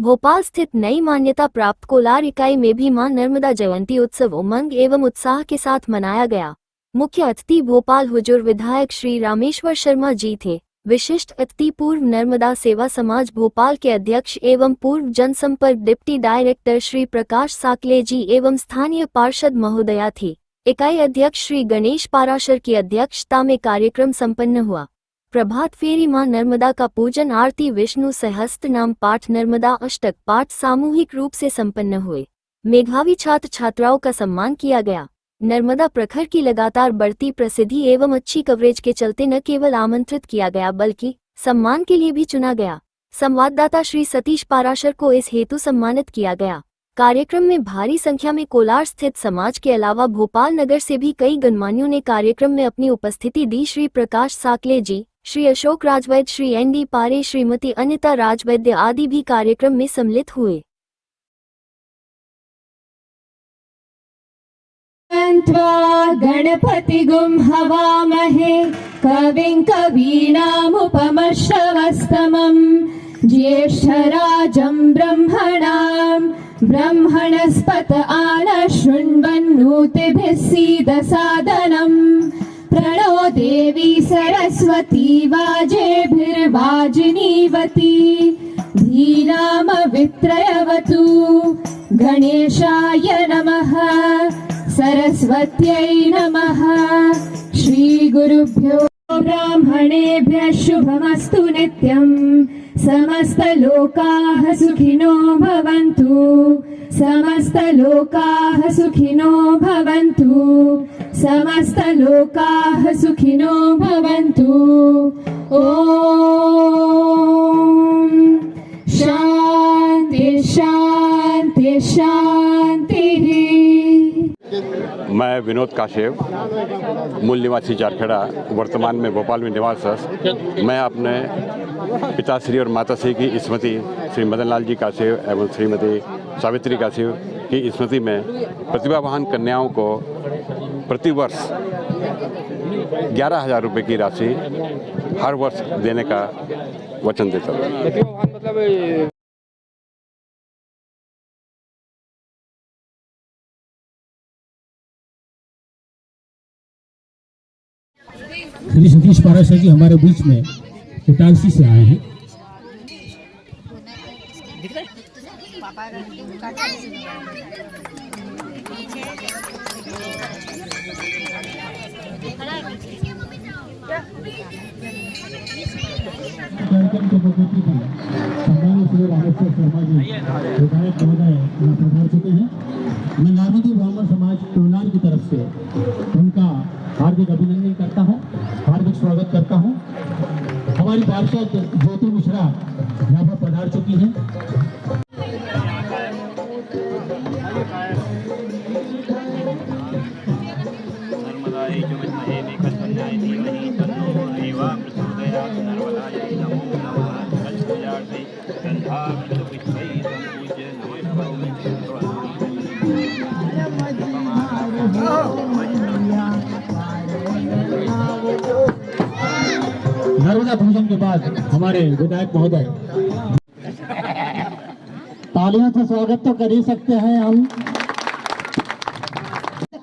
भोपाल स्थित नई मान्यता प्राप्त कोलार इकाई में भी मां नर्मदा जयंती उत्सव उमंग एवं उत्साह के साथ मनाया गया। मुख्य अतिथि भोपाल हुजूर विधायक श्री रामेश्वर शर्मा जी थे। विशिष्ट अतिथि पूर्व नर्मदा सेवा समाज भोपाल के अध्यक्ष एवं पूर्व जनसंपर्क डिप्टी डायरेक्टर श्री प्रकाश साकले जी एवं स्थानीय पार्षद महोदया थी। इकाई अध्यक्ष श्री गणेश पाराशर की अध्यक्षता में कार्यक्रम संपन्न हुआ। प्रभात फेरी मां नर्मदा का पूजन, आरती, विष्णु सहस्त्र नाम पाठ, नर्मदा अष्टक पाठ सामूहिक रूप से संपन्न हुए। मेधावी छात्र छात्राओं का सम्मान किया गया। नर्मदा प्रखर की लगातार बढ़ती प्रसिद्धि एवं अच्छी कवरेज के चलते न केवल आमंत्रित किया गया बल्कि सम्मान के लिए भी चुना गया। संवाददाता श्री सतीश पाराशर को इस हेतु सम्मानित किया गया। कार्यक्रम में भारी संख्या में कोलार स्थित समाज के अलावा भोपाल नगर से भी कई गणमान्यों ने कार्यक्रम में अपनी उपस्थिति दी। श्री प्रकाश साकले जी, श्री अशोक राजवैद्य, श्री एन.डी. पारे, श्रीमती अनिता राजवैद्य आदि भी कार्यक्रम में सम्मिलित हुए। गणपतिगुं हवामहे कविं कवीनामुपमश्रवस्तमं ज्येष्ठराजं ब्रह्मणस्पत आनः शृण्वन्नोतिभिः सीदसादनम् प्रणो देवी सरस्वती वाजेभिर्वाजिनीवती धीनामवित्रयवतु गणेशाय नमः सरस्वत्यै नमः। श्रीगुरुभ्यो ब्राह्मणेभ्यः शुभमस्तु नित्यम् समस्तलोकाः सुखिनो भवन्तु समस्तलोकाः सुखिनो भवन्तु समस्तलोकाः सुखिनो भवन्तु। ॐ शान्ति शान्ति शान्तिः। मैं विनोद काशेव, मूल निवासी चारखेड़ा, वर्तमान में भोपाल में निवासरत। मैं अपने पिताश्री और माताश्री की स्मृति श्री मदन लाल जी काशेव एवं श्रीमती सावित्री काशेव की स्मृति में प्रतिभावान कन्याओं को प्रतिवर्ष 11,000 रुपये की राशि हर वर्ष देने का वचन देता हूँ। श्री सतीश पाराशर जी हमारे बीच में इटारसी से आए हैं। कार्यक्रम के प्रगति पर सम्मानित श्री रामेश्वर शर्मा जी विधायक महोदय यहाँ पधार चुके हैं। मैं नारदी ब्राह्मण समाज कोलार की तरफ से उनका हार्दिक अभिनंदन करता हूँ, हार्दिक स्वागत करता हूँ। हमारी पार्षद ज्योति मिश्रा यहाँ पर पधार चुकी हैं। नर्मदा पूजन के बाद हमारे विधायक महोदय तालियों से स्वागत तो कर ही सकते हैं हम।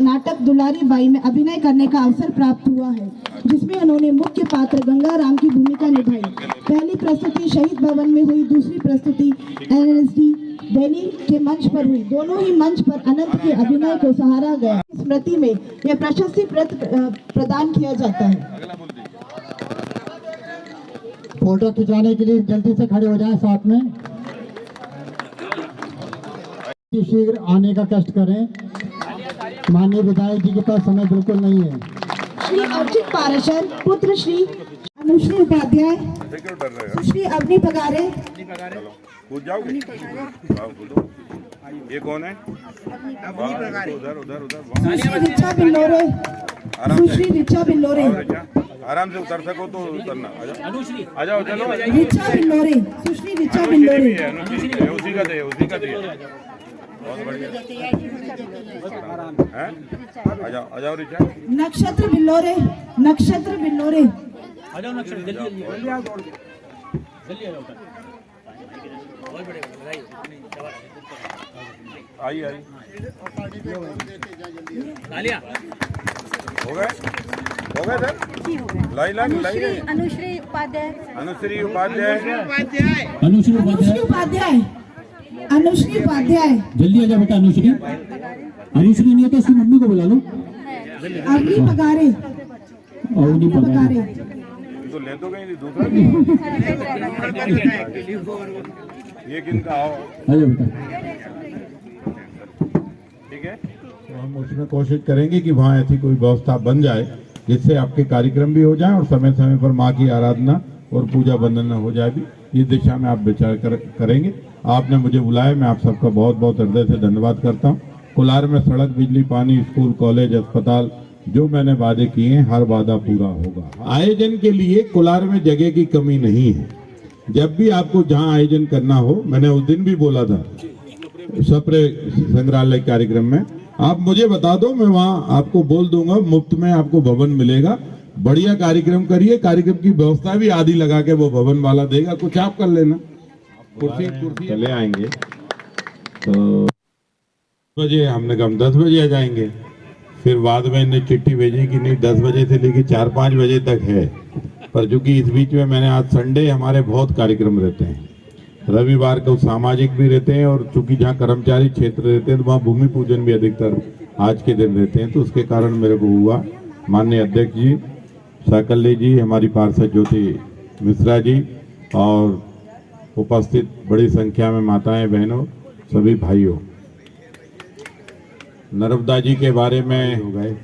नाटक दुलारी बाई में अभिनय करने का अवसर प्राप्त हुआ है, जिसमें उन्होंने मुख्य पात्र गंगाराम की भूमिका निभाई। पहली प्रस्तुति शहीद भवन में हुई, दूसरी प्रस्तुति NSD दिल्ली के मंच पर हुई। दोनों ही मंच पर अनंत के अभिनय को सराहा गया। स्मृति में यह प्रशस्ति प्रदान किया जाता है। फोटो खिंचाने के लिए जल्दी से खड़े हो जाएं साथ में। शीघ्र आने का कष्ट करें। माननीय विधायक जी के पास समय बिल्कुल नहीं है। श्री अर्चित पाराशर, पुत्र श्री अनुश्री उपाध्याय, श्री अवनी पगारे। कूद जाओगे? ये कौन है? उधर उधर उधर। रिचा बिल्लोरे, सुश्री रिचा बिल्लोरे। आराम से उतर सको तो उतरना। आ जाओ चलो। रिचा बिल्लोरे, सुश्री रिचा बिल्लोरे। उसी का दे, उसी का दे। बहुत बढ़िया। हैं? आ जाओ रिचा। नक्षत्र बिल्लोरे, नक्षत्र बिल्लोरे। आ जाओ नक्षत्र जल्दी जल्दी। आई हो गए सर। लाई अनुश्री उपाध्याय अनुश्री उपाध्याय अनुश्री उपाध्याय, अनुश्री उपाध्याय, जल्दी आ जा बेटा। अनुश्री नहीं है तो उसकी मम्मी को बुला लो। अवनी पगारे, अवनी पगारे, तो ले तो गई नहीं दूसरा ये किनका आओ आ जा बेटा। ठीक है। तो हम उसमें कोशिश करेंगे कि वहाँ ऐसी कोई व्यवस्था बन जाए जिससे आपके कार्यक्रम भी हो जाए और समय समय पर माँ की आराधना और पूजा वंदना हो जाए भी। इस दिशा में आप विचार करेंगे। आपने मुझे बुलाया, मैं आप सबका बहुत बहुत हृदय से धन्यवाद करता हूँ। कोलार में सड़क, बिजली, पानी, स्कूल, कॉलेज, अस्पताल, जो मैंने वादे किए हैं हर वादा पूरा होगा। आयोजन के लिए कोलार में जगह की कमी नहीं है। जब भी आपको जहाँ आयोजन करना हो, मैंने उस दिन भी बोला था सप्रे संग्रहालय कार्यक्रम में, आप मुझे बता दो, मैं वहाँ आपको बोल दूंगा, मुफ्त में आपको भवन मिलेगा। बढ़िया कार्यक्रम करिए, कार्यक्रम की व्यवस्था भी आदि लगा के वो भवन वाला देगा, कुछ आप कर लेना। कुर्सी चले आएंगे तो बजे हमने कहा 10 बजे आ जाएंगे। फिर बाद में इन्हें चिट्ठी भेजी कि नहीं 10 बजे से लेकर 4-5 बजे तक है। पर चूंकि इस बीच में मैंने आज संडे हमारे बहुत कार्यक्रम रहते हैं, रविवार को सामाजिक भी रहते हैं, और चूंकि जहाँ कर्मचारी क्षेत्र रहते हैं तो वहाँ भूमि पूजन भी अधिकतर आज के दिन रहते हैं। तो उसके कारण मेरे को हुआ, माननीय अध्यक्ष जी, साकल्य जी, हमारी पार्षद ज्योति मिश्रा जी और उपस्थित बड़ी संख्या में माताएं, बहनों, सभी भाइयों, नर्मदा जी के बारे में हो गए।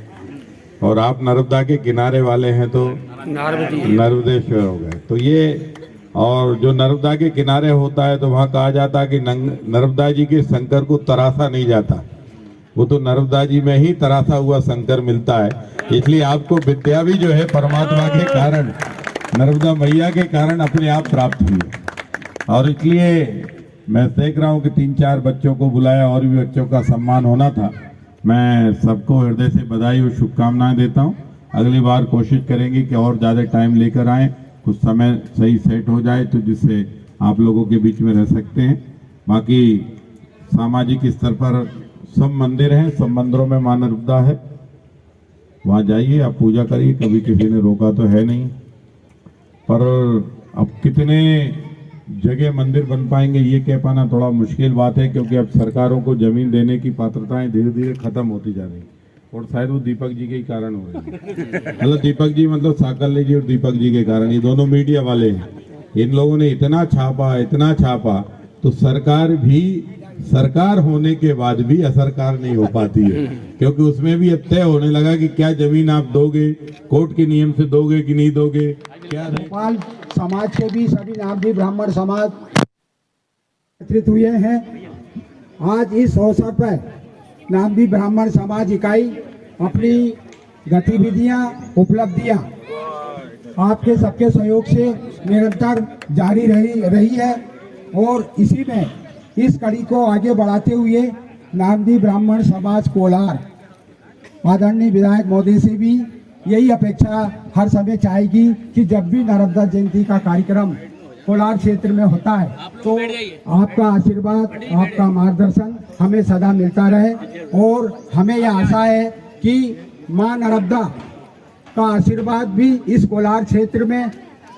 और आप नर्मदा के किनारे वाले हैं तो नर्मदेश्वर हो गए। तो ये, और जो नर्मदा के किनारे होता है तो वहाँ कहा जाता है कि नर्मदा जी के शंकर को तरासा नहीं जाता, वो तो नर्मदा जी में ही तरासा हुआ शंकर मिलता है। इसलिए आपको विद्या भी जो है परमात्मा के कारण, नर्मदा मैया के कारण अपने आप प्राप्त हुई। और इसलिए मैं देख रहा हूँ कि 3-4 बच्चों को बुलाया, और भी बच्चों का सम्मान होना था। मैं सबको हृदय से बधाई और शुभकामनाएं देता हूँ। अगली बार कोशिश करेंगे कि और ज़्यादा टाइम लेकर आएँ, कुछ समय सही सेट हो जाए तो जिससे आप लोगों के बीच में रह सकते हैं। बाकी सामाजिक स्तर पर सब मंदिर हैं, सब मंदिरों में मां नर्मदा है, वहाँ जाइए, आप पूजा करिए, कभी किसी ने रोका तो है नहीं। पर अब कितने जगह मंदिर बन पाएंगे ये कह पाना थोड़ा मुश्किल बात है, क्योंकि अब सरकारों को जमीन देने की पात्रताएं धीरे धीरे खत्म होती जा रही, और शायद वो दीपक जी के ही कारण हो रही है। मतलब दीपक जी मतलब साकल्य जी और दीपक जी के कारण, ये दोनों मीडिया वाले हैं। इन लोगों ने इतना छापा तो सरकार भी, सरकार होने के बाद भी असरकार नहीं हो पाती है, क्योंकि उसमें भी अब तय होने लगा कि क्या जमीन आप दोगे, कोर्ट के नियम से दोगे कि नहीं दोगे, क्या भोपाल समाज के भी सभी नामधी ब्राह्मण समाज एकत्रित हुए हैं। आज इस अवसर पर नामधी ब्राह्मण समाज इकाई अपनी गतिविधियां, उपलब्धियां आपके सबके सहयोग से निरंतर जारी रही है, और इसी में इस कड़ी को आगे बढ़ाते हुए नामधी ब्राह्मण समाज कोलार आदरणीय विधायक महोदय से भी यही अपेक्षा हर समय चाहेगी कि जब भी नर्मदा जयंती का कार्यक्रम कोलार क्षेत्र में होता है तो आपका आशीर्वाद, आपका मार्गदर्शन हमें सदा मिलता रहे। और हमें यह आशा है कि मां नर्मदा का आशीर्वाद भी इस कोलार क्षेत्र में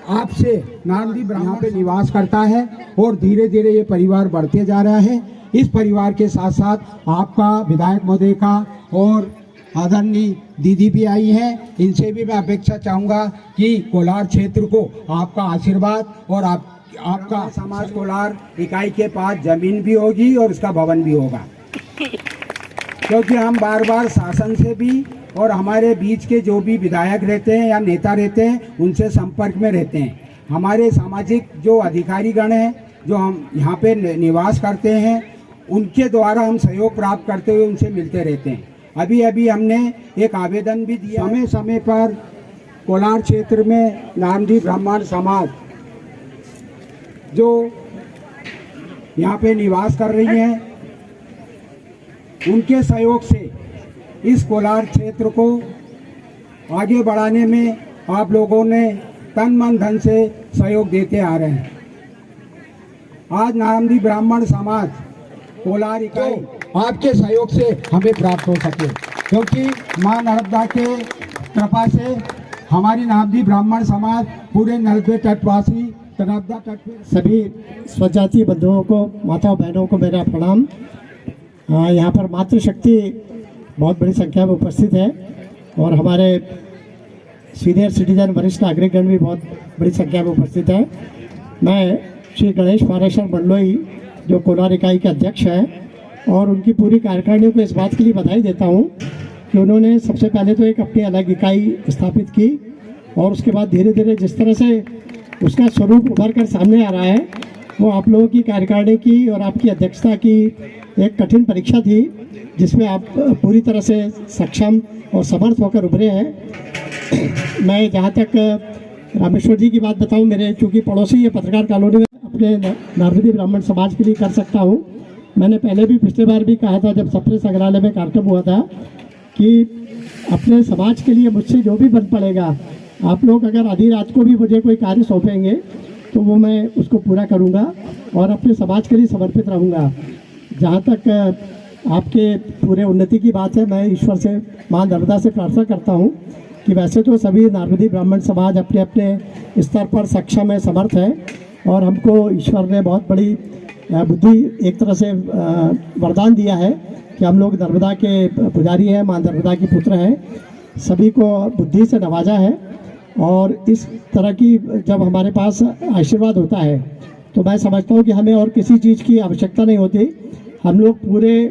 आपसे नामधी ब्राह्मण पे निवास करता है, और धीरे धीरे ये परिवार बढ़ते जा रहा है। इस परिवार के साथ साथ आपका, विधायक महोदय का, और आदरणीय दीदी भी आई हैं, इनसे भी मैं अपेक्षा चाहूँगा कि कोलार क्षेत्र को आपका आशीर्वाद, और आपका समाज कोलार इकाई के पास जमीन भी होगी और उसका भवन भी होगा, क्योंकि हम बार बार शासन से भी और हमारे बीच के जो भी विधायक रहते हैं या नेता रहते हैं उनसे संपर्क में रहते हैं। हमारे सामाजिक जो अधिकारी गण हैं जो हम यहाँ पे निवास करते हैं, उनके द्वारा हम सहयोग प्राप्त करते हुए उनसे मिलते रहते हैं। अभी हमने एक आवेदन भी दिया। समय समय पर कोलार क्षेत्र में नामधी ब्राह्मण समाज जो यहाँ पे निवास कर रही हैं, उनके सहयोग से इस कोलार क्षेत्र को आगे बढ़ाने में आप लोगों ने तन मन धन से सहयोग देते आ रहे हैं। आज नामदी ब्राह्मण समाज कोलार इकाई आपके सहयोग से हमें प्राप्त हो सके, क्योंकि माँ नर्मदा के कृपा से हमारी नामदी ब्राह्मण समाज पूरे नर्मदे तटवासी नर्मदा तट पे सभी स्वजातीय बंधुओं को, माताओं बहनों को मेरा प्रणाम। यहाँ पर मातृशक्ति बहुत बड़ी संख्या में उपस्थित है और हमारे सीनियर सिटीजन वरिष्ठ नागरिकगण भी बहुत बड़ी संख्या में उपस्थित है। मैं श्री गणेश पारेश्वर मंडलोई जो कोलार इकाई के अध्यक्ष हैं और उनकी पूरी कार्यकारिणी को इस बात के लिए बधाई देता हूँ कि उन्होंने सबसे पहले तो एक अपनी अलग इकाई स्थापित की और उसके बाद धीरे धीरे जिस तरह से उसका स्वरूप उभर कर सामने आ रहा है, वो आप लोगों की कार्यकारिणी की और आपकी अध्यक्षता की एक कठिन परीक्षा थी, जिसमें आप पूरी तरह से सक्षम और समर्थ होकर उभरे हैं। मैं जहाँ तक रामेश्वर जी की बात बताऊँ, मेरे चूँकि पड़ोसी ये पत्रकार कॉलोनी में अपने नारदी ब्राह्मण समाज के लिए कर सकता हूँ। मैंने पहले भी पिछले बार भी कहा था जब सप्रे संग्रहालय में कार्यक्रम हुआ था कि अपने समाज के लिए मुझसे जो भी बन पड़ेगा, आप लोग अगर आधी रात को भी मुझे कोई कार्य सौंपेंगे तो वो मैं उसको पूरा करूँगा और अपने समाज के लिए समर्पित रहूँगा। जहाँ तक आपके पूरे उन्नति की बात है, मैं ईश्वर से, माँ नर्मदा से प्रार्थना करता हूँ कि वैसे तो सभी नारदी ब्राह्मण समाज अपने अपने स्तर पर सक्षम है, समर्थ है और हमको ईश्वर ने बहुत बड़ी बुद्धि एक तरह से वरदान दिया है कि हम लोग नर्मदा के पुजारी हैं, माँ नर्मदा के पुत्र हैं, सभी को बुद्धि से नवाजा है। और इस तरह की जब हमारे पास आशीर्वाद होता है तो मैं समझता हूँ कि हमें और किसी चीज़ की आवश्यकता नहीं होती। हम लोग पूरे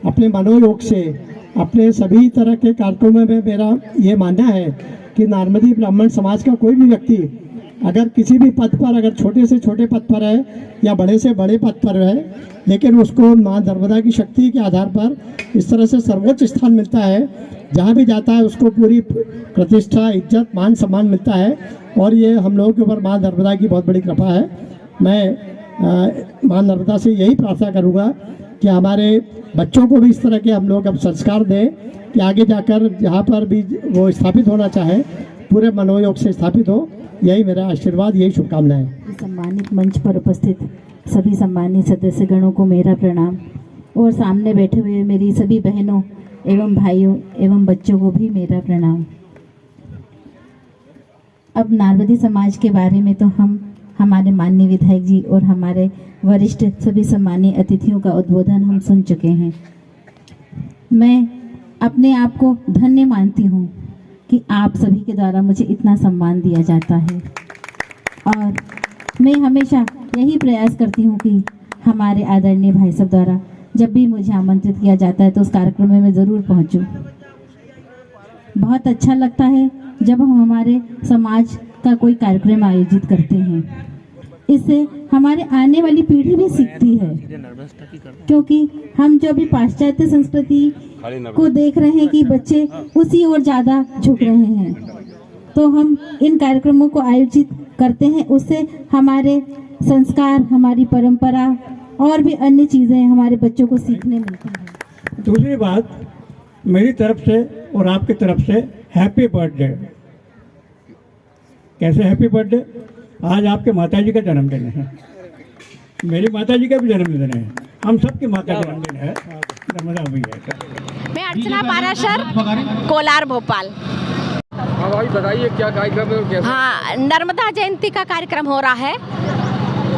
अपने मनोयोग से अपने सभी तरह के कार्यक्रमों में मेरा ये मानना है कि नारमदी ब्राह्मण समाज का कोई भी व्यक्ति अगर किसी भी पद पर, अगर छोटे से छोटे पद पर है या बड़े से बड़े पद पर है, लेकिन उसको माँ नर्मदा की शक्ति के आधार पर इस तरह से सर्वोच्च स्थान मिलता है, जहाँ भी जाता है उसको पूरी प्रतिष्ठा, इज्जत, मान सम्मान मिलता है और ये हम लोगों के ऊपर माँ नर्मदा की बहुत बड़ी कृपा है। मैं माँ नर्मदा से यही प्रार्थना करूँगा कि हमारे बच्चों को भी इस तरह के हम लोग अब संस्कार दें कि आगे जाकर जहाँ पर भी वो स्थापित होना चाहे पूरे मनोयोग से स्थापित हो। यही मेरा आशीर्वाद, यही शुभकामनाएं। सम्मानित मंच पर उपस्थित सभी सम्मानित सदस्यगणों को मेरा प्रणाम और सामने बैठे हुए मेरी सभी बहनों एवं भाइयों एवं बच्चों को भी मेरा प्रणाम। अब नारवदी समाज के बारे में तो हम हमारे माननीय विधायक जी और हमारे वरिष्ठ सभी सम्मानीय अतिथियों का उद्बोधन हम सुन चुके हैं। मैं अपने आप को धन्य मानती हूँ कि आप सभी के द्वारा मुझे इतना सम्मान दिया जाता है और मैं हमेशा यही प्रयास करती हूँ कि हमारे आदरणीय भाई साहब द्वारा जब भी मुझे आमंत्रित किया जाता है तो उस कार्यक्रम में मैं ज़रूर पहुँचूँ। बहुत अच्छा लगता है जब हम हमारे समाज का कोई कार्यक्रम आयोजित करते हैं। इससे हमारे आने वाली पीढ़ी भी सीखती है, क्योंकि हम जो भी पाश्चात्य संस्कृति को देख रहे हैं कि बच्चे उसी ओर ज़्यादा झुक रहे हैं, तो हम इन कार्यक्रमों को आयोजित करते हैं। उससे हमारे संस्कार, हमारी परंपरा और भी अन्य चीज़ें हमारे बच्चों को सीखने मिलती हैं। दूसरी बात, मेरी तरफ से और आपकी तरफ से हैप्पी बर्थडे। कैसे हैप्पी बर्थडे? आज आपके माताजी का जन्मदिन है, मेरी माताजी का भी जन्मदिन है, हम सबकी माता का जन्मदिन है, नर्मदा भैया का। मैं अर्चना पाराशर, कोलार भोपाल। हाँ भाई बताइए क्या कार्यक्रम है और कैसे? हाँ, नर्मदा जयंती का कार्यक्रम हो रहा है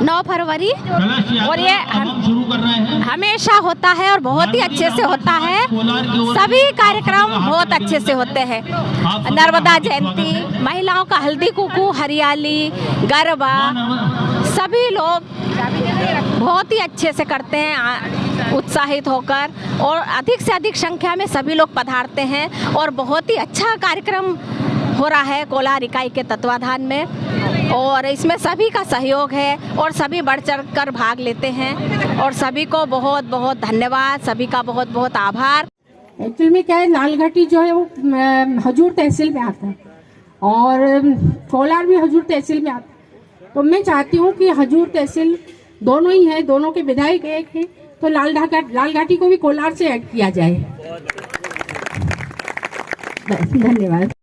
9 फरवरी और ये हमेशा होता है और बहुत ही अच्छे से होता है। सभी कार्यक्रम बहुत अच्छे से होते हैं। नर्मदा जयंती, महिलाओं का हल्दी कुकू, हरियाली, गरबा, सभी लोग बहुत ही अच्छे से करते हैं, उत्साहित होकर, और अधिक से अधिक संख्या में सभी लोग पधारते हैं और बहुत ही अच्छा कार्यक्रम हो रहा है कोलार इकाई के तत्वाधान में और इसमें सभी का सहयोग है और सभी बढ़ चढ़ कर भाग लेते हैं और सभी को बहुत बहुत धन्यवाद, सभी का बहुत बहुत आभार। एक्चुअल में क्या है, लालघाटी जो है वो हजूर तहसील में आता है और कोलार भी हजूर तहसील में आता है, तो मैं चाहती हूँ कि हजूर तहसील दोनों ही है, दोनों के विधायक एक है, तो लालघाटी को भी कोलार से ऐड किया जाए। धन्यवाद।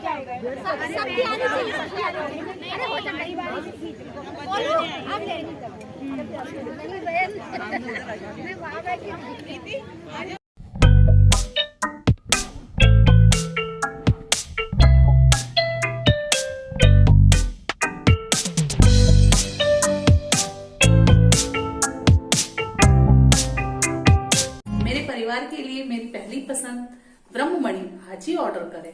सबकी आनी चाहिए, सबकी आनी चाहिए। अरे हो जा कई बार बोलो आप ले मेरे परिवार के लिए मेरी पहली पसंद ब्रह्ममणि आज ही ऑर्डर करें।